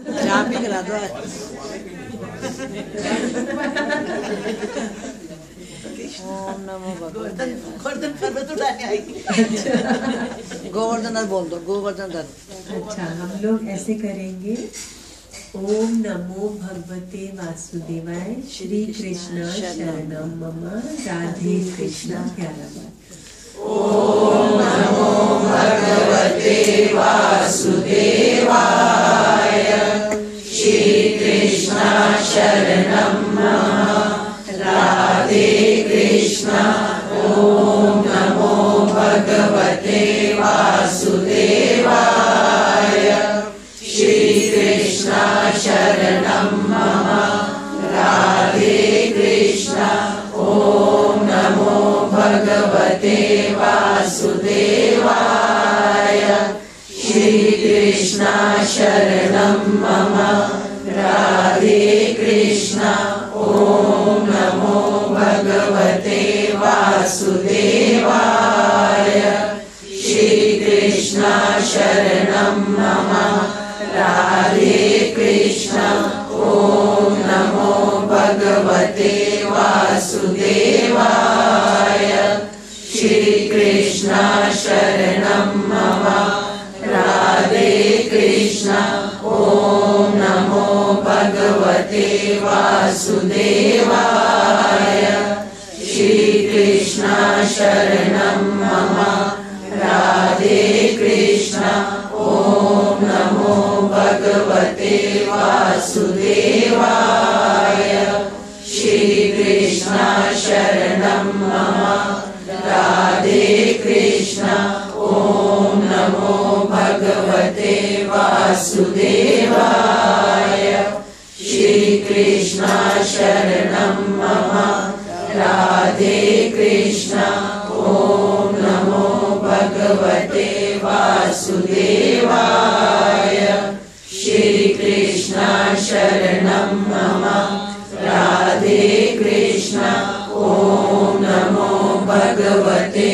चाय भी खिला दो। ओम नमो भगवते। गोवर्धन पर्वत उठाने आएगी। गोवर्धन बोल दो, गोवर्धन। अच्छा, हम लोग ऐसे करेंगे। ओम नमो भगवते वासुदेवाय। श्री कृष्ण शरणम मम। राधे कृष्ण। 11 बार। ओम नमो भगवते वासुदेवाय। श्री कृष्ण शरणम मम। राधे कृष्ण। ओम नमो भगवते वासुदेवाय। श्री कृष्ण शरणम मम। राधे कृष्ण। ओम नमो भगवते वासुदेवाय। श्री कृष्ण शरणम मम। राधे कृष्ण। ओम नमो भगवते वासुदेवाय। श्री कृष्ण शरणम मम। राधे कृष्ण। ओम नमो भगवते वासुदेवाय। श्री कृष्ण शरणम मम। राधे कृष्ण। ओम नमो भगवते वासुदेवाय। श्री कृष्ण शरणम मम। राधे कृष्ण। ओम नमो भगवते वासुदेवाय। श्री कृष्ण शरणम मम। राधे कृष्ण। ओम नमो भगवते वासुदेवाय। श्री कृष्ण शरणम मम। राधे कृष्ण। ओम नमो भगवते वासुदेवाय। श्री कृष्ण शरणम मम। राधे कृष्ण। ओम नमो भगवते